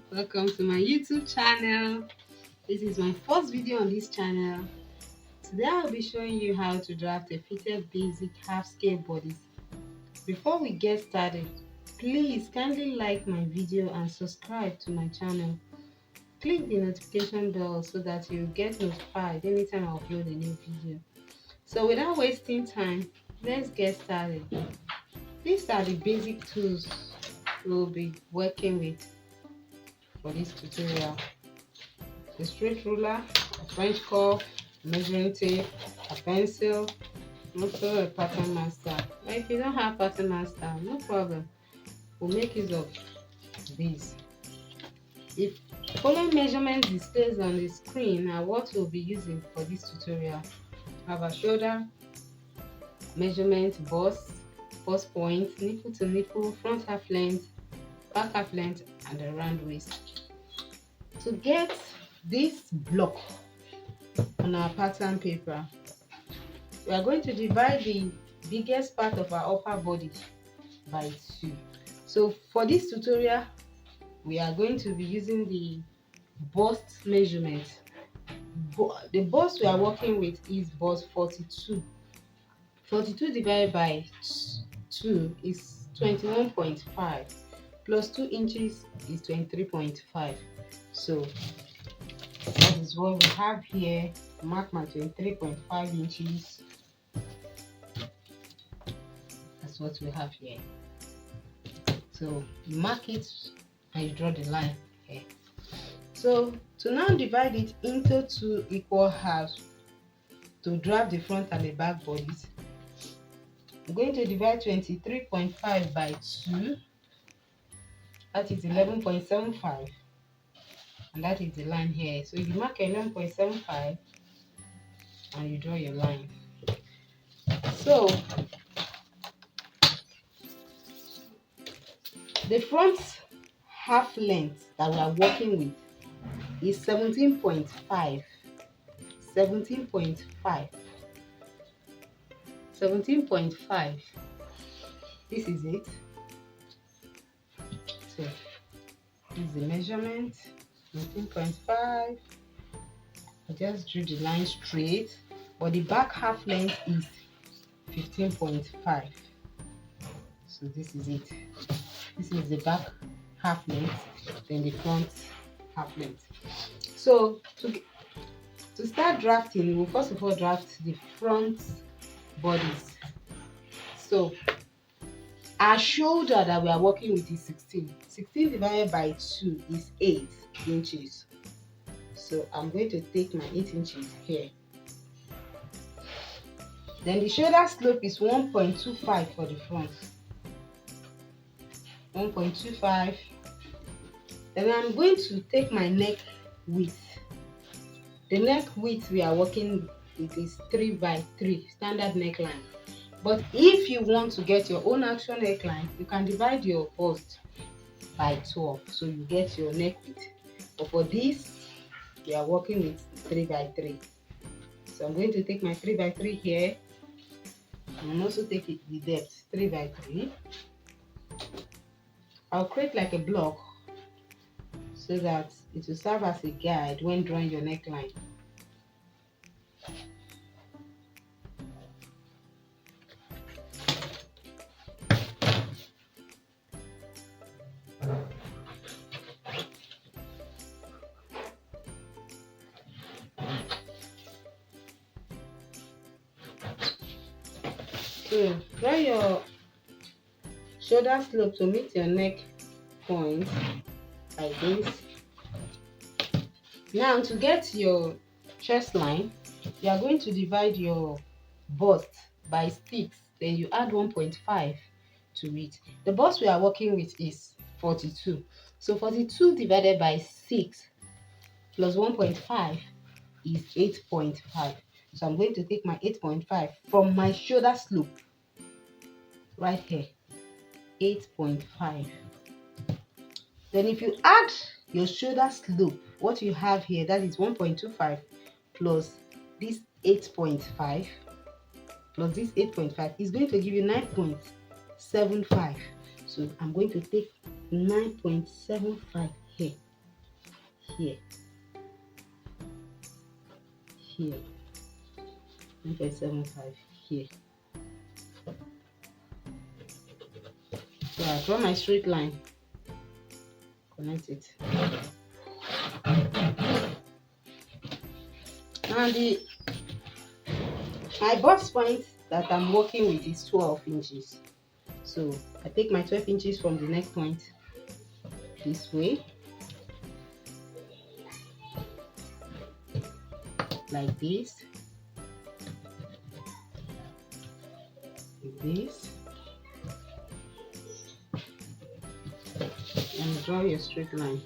Welcome to my YouTube channel. This is my first video on this channel. Today I'll be showing you how to draft a fitted basic half scale bodice. Before we get started, please kindly like my video and subscribe to my channel. Click the notification bell so that you'll get notified anytime I upload a new video. So without wasting time, let's get started. These are the basic tools we'll be working with for this tutorial: a straight ruler, a French curve, measuring tape, a pencil, also a pattern master. But if you don't have pattern master, no problem, we'll make use of these. If following measurements displayed on the screen are what we'll be using for this tutorial: have a shoulder measurement, bust point, nipple to nipple, front half length, back half length, and a round waist. To get this block on our pattern paper, we are going to divide the biggest part of our upper body by 2. So for this tutorial, we are going to be using the bust measurement. The bust we are working with is bust 42. 42 divided by 2 is 21.5, plus 2 inches is 23.5. So that is what we have here. Mark my 23.5 inches. That's what we have here. So you mark it and you draw the line here. So to now divide it into 2 equal halves to draft the front and the back bodies, I'm going to divide 23.5 by 2. That is 11.75. And that is the line here. So you mark 11.75 and you draw your line. So the front half length that we are working with is 17.5. 17.5. 17.5. This is it. So this is the measurement. 17.5. I just drew the line straight, but the back half length is 15.5. So this is it. This is the back half length, then the front half length. So to start drafting, we'll first of all draft the front bodies. So our shoulder that we are working with is 16. 16 divided by 2 is 8 inches. So I'm going to take my 8 inches here. Then the shoulder slope is 1.25 for the front. 1.25. Then I'm going to take my neck width. The neck width we are working with is 3 by 3 standard neckline. But if you want to get your own actual neckline, you can divide your bust by 12, so you get your neck width. But for this, we are working with 3 by 3. So I'm going to take my 3 by 3 here, and also take it the depth 3 by 3. I'll create like a block so that it will serve as a guide when drawing your neckline. So draw your shoulder slope to meet your neck point like this. Now to get your chest line, you are going to divide your bust by 6, then you add 1.5 to it. The bust we are working with is 42. So 42 divided by 6 plus 1.5 is 8.5. So I'm going to take my 8.5 from my shoulder slope right here, 8.5. Then if you add your shoulder slope, what you have here, that is 1.25 plus this 8.5 plus this 8.5 is going to give you 9.75. So I'm going to take 9.75 here. here, 9.75 here. So I draw my straight line, connect it. Now my bust point that I'm working with is 12 inches. So I take my 12 inches from the neck point this way, like this, and draw your straight line.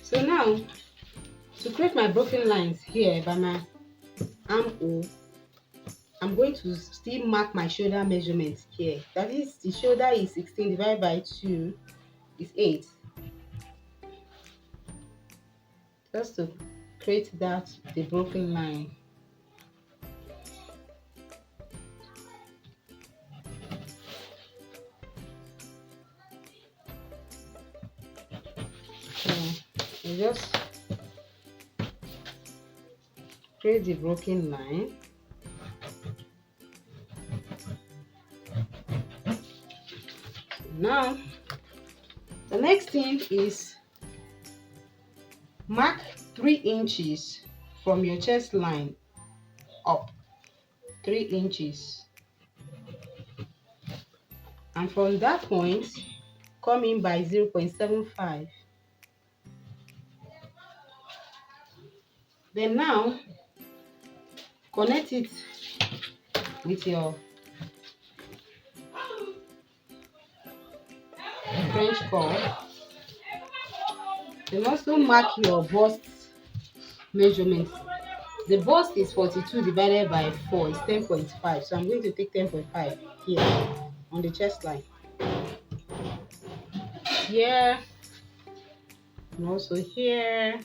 So now, to create my broken lines here by my armhole, I'm going to still mark my shoulder measurements here. That is, the shoulder is 16 divided by 2 is 8. Just to create the broken line. So you just create the broken line. Now the next thing is mark 3 inches from your chest line up, 3 inches, and from that point come in by 0.75. Then now connect it with your French curve. Then also mark your bust measurement. The bust is 42 divided by 4 is 10.5. So I'm going to take 10.5 here on the chest line. Here and also here.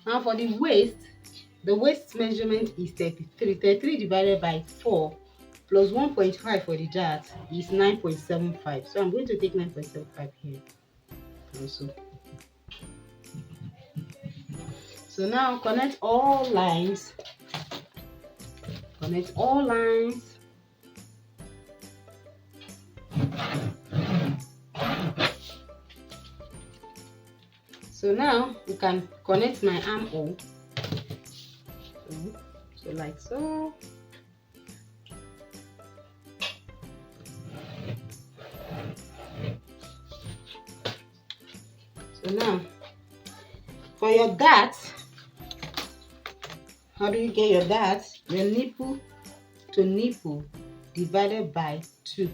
Now for the waist measurement is 33. 33 divided by 4 plus 1.5 for the dart is 9.75. So I'm going to take 9.75 here also. So now connect all lines. Connect all lines. So now we can connect my armhole. So like so. So now for your dart, how do you get your dart? Your nipple to nipple divided by 2.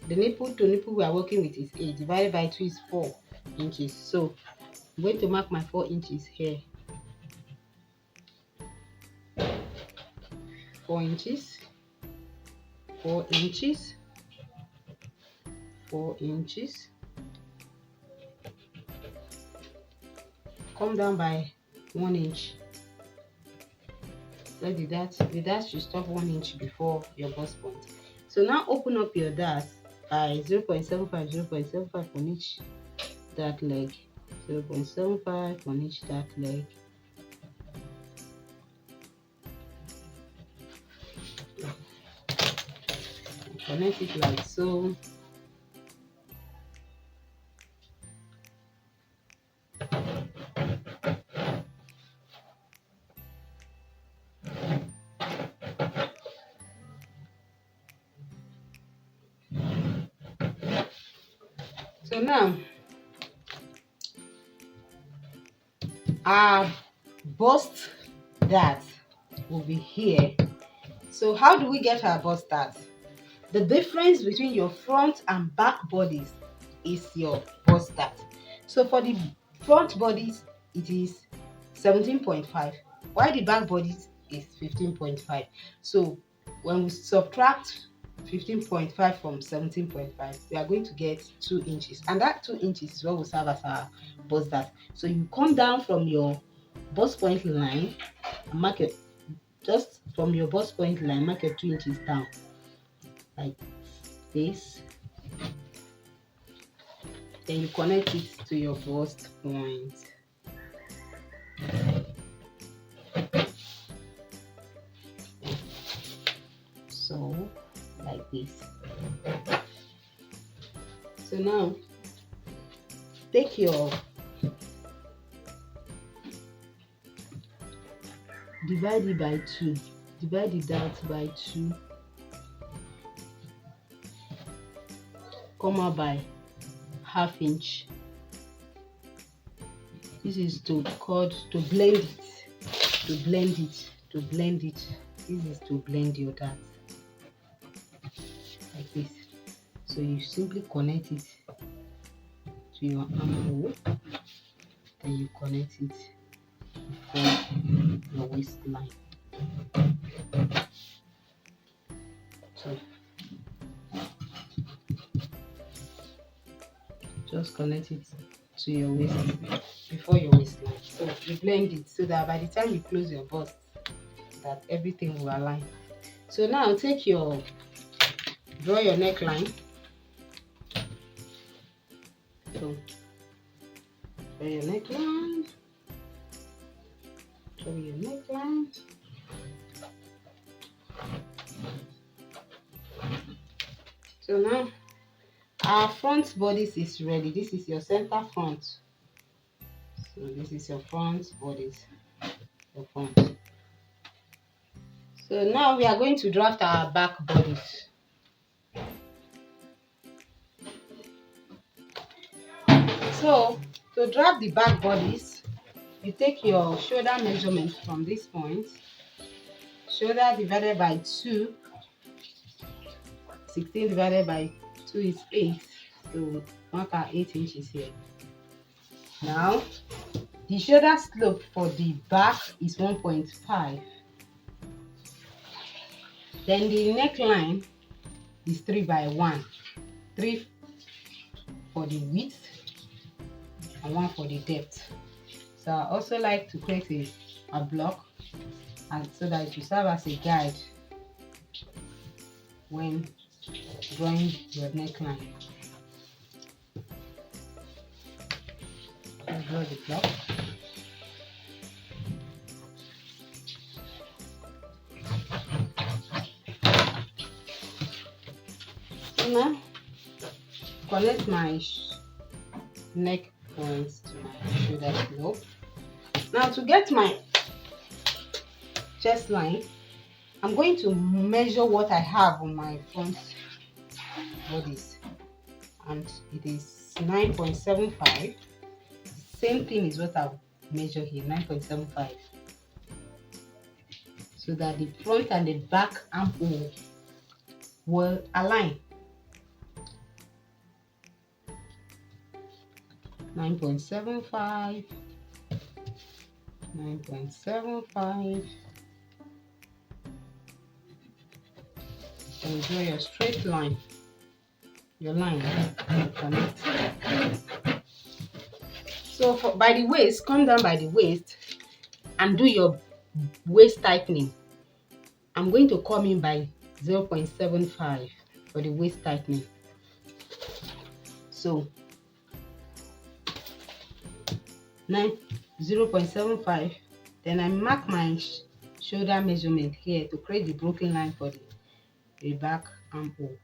The nipple to nipple we are working with is 8. Divided by 2 is 4 inches. So I'm going to mark my 4 inches here. 4 inches, 4 inches, 4 inches. Come down by 1 inch. Let the dart should stop 1 inch before your bust point. So now open up your dart by 0.75, 0.75 on each dart leg, 0.75 on each dart leg. Connect it like so. So now our bust dart will be here. So how do we get our bust dart? The difference between your front and back bodies is your bust dart. So for the front bodies it is 17.5, while the back bodies is 15.5. So when we subtract 15.5 from 17.5, we are going to get 2 inches, and that 2 inches is what will serve as our bust dart. So you come down from your bust point line and mark it, just from your bust point line, mark your 2 inches down like this. Then you connect it to your bust point. So like this. So now take your, divide it by 2, divide the dart by 2, come out by ½ inch. This is to blend it, to blend it, to blend it. This is to blend your dart like this. So you simply connect it to your armhole, then you connect it before your waistline. So just connect it to your waist, before your waistline. So you blend it so that by the time you close your bust, that everything will align. So now take your, draw your neckline. So draw your neckline, draw your neckline. So now our front bodice is ready. This is your center front. So this is your front bodice, your front. So now we are going to draft our back bodice. So to draft the back bodice, you take your shoulder measurement from this point. Shoulder divided by 2, 16 divided by 2 is 8. So mark our 8 inches here. Now the shoulder slope for the back is 1.5. Then the neckline is 3 by 1. 3 for the width and 1 for the depth. So I also like to create a block, and so that it will serve as a guide when drawing your neckline. Let's draw the block. So now connect my neck points to my shoulder slope. Now to get my chest line, I'm going to measure what I have on my front bodice, and it is 9.75. Same thing is what I've measured here, 9.75, so that the front and the back armhole will align. 9.75, 9.75. And draw your straight line, your line, connect. So by the waist, come down by the waist and do your waist tightening. I'm going to come in by 0.75 for the waist tightening. So 0.75. Then I mark my shoulder measurement here to create the broken line for the back armhole.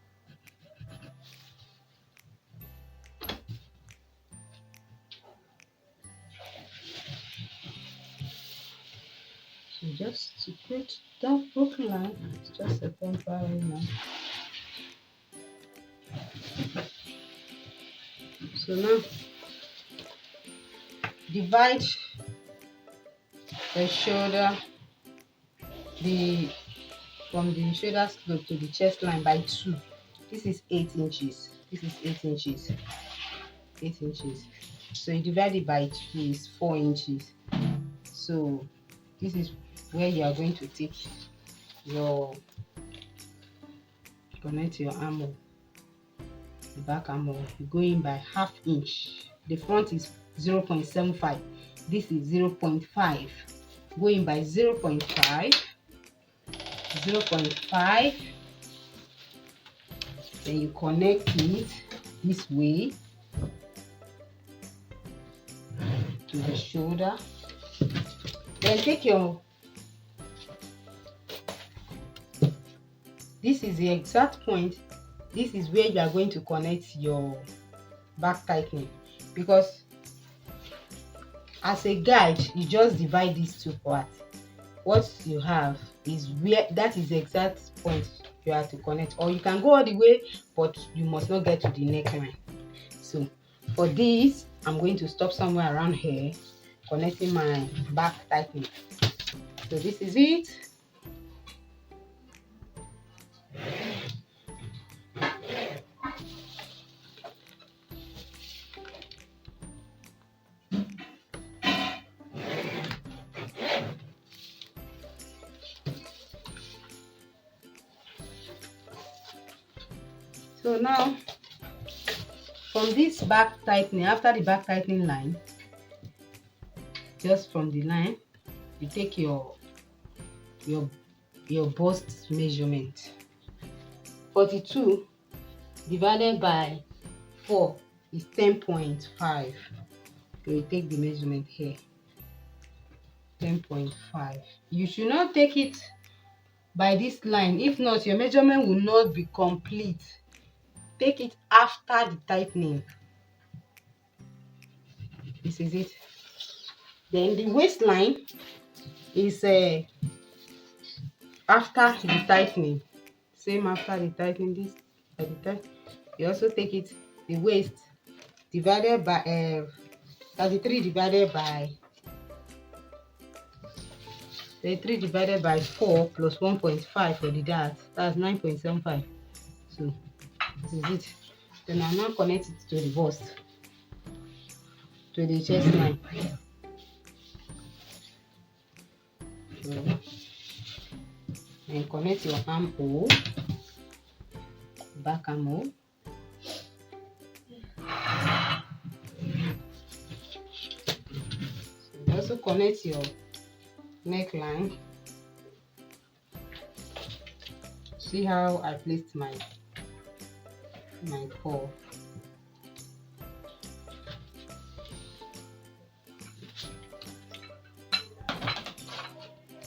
So just to create that broken line, it's just a temporary line. So now divide the shoulder, from the shoulder slope to the chest line by 2. This is 8 inches. This is 8 inches. 8 inches. So you divide it by 2 is 4 inches. So this is where you are going to take your Connect your armhole, the back armhole. You go in by 1/2 inch. The front is 0.75. This is 0.5. Go in by 0.5, 0.5. Then you connect it this way to the shoulder. Then take your, this is the exact point. This is where you are going to connect your back tightening, because as a guide you just divide these two parts. What you have is where, that is the exact point you have to connect, or you can go all the way, but you must not get to the neckline. So for this, I'm going to stop somewhere around here, connecting my back tightening. So this is it. So now, from this back tightening, after the back tightening line, just from the line, you take your bust measurement. 42 divided by 4 is 10.5. You take the measurement here, 10.5. You should not take it by this line, if not your measurement will not be complete. Take it after the tightening. This is it. Then the waistline is after the tightening. Same after the tightening. This at the time. You also take it, the waist divided by 33 divided by 4 plus 1.5 for the dart. That's 9.75. So this is it. Then I now connect it to the bust, to the chest line. So, and connect your armhole, back armhole. So also connect your neckline. See how I placed my paw.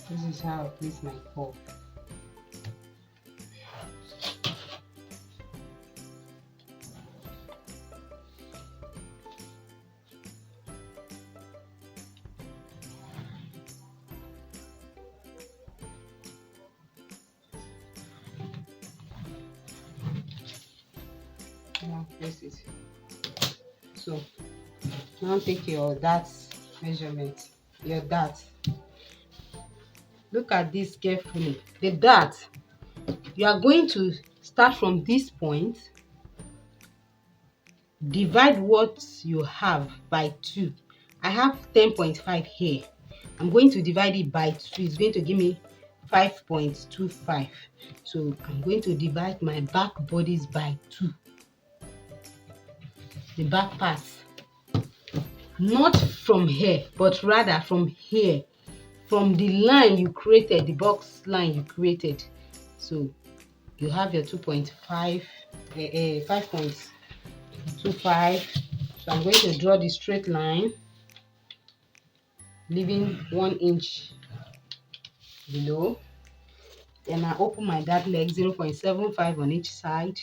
This is how I place my paw. Now place it. So now take your dart measurement. Your dart. Look at this carefully. The dart, you are going to start from this point, divide what you have by 2. I have 10.5 here. I'm going to divide it by 2. It's going to give me 5.25. So I'm going to divide my back bodice by 2. The back part, not from here, but rather from here, from the line you created, the box line you created. So you have your 5.25. So I'm going to draw the straight line, leaving 1 inch below. Then I open my dart leg, 0.75 on each side.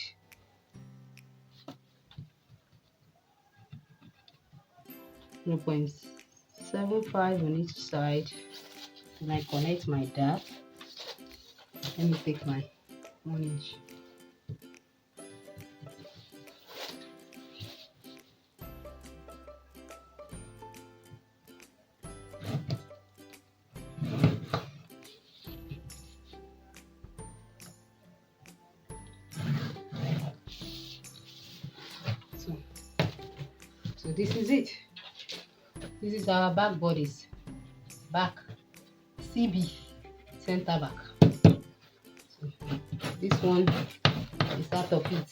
.75 on each side. And I connect my dart. Let me take my 1 inch. So this is it. This is our back bodice. Back CB, center back. So this one is out of it.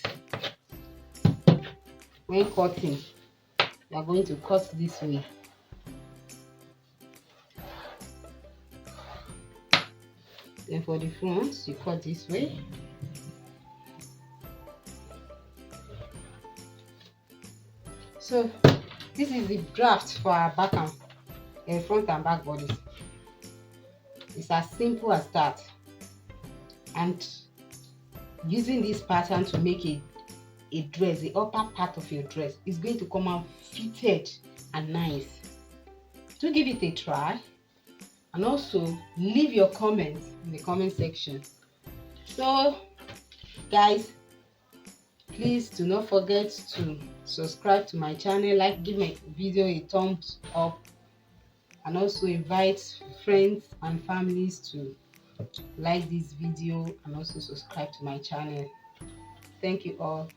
When cutting, you are going to cut this way. Then for the front, you cut this way. So this is the draft for our back and front and back bodies. It's as simple as that. And using this pattern to make a dress, the upper part of your dress is going to come out fitted and nice. Do give it a try, and also leave your comments in the comment section. So guys, please do not forget to subscribe to my channel, give my video a thumbs up, and also invite friends and families to like this video and also subscribe to my channel. Thank you all.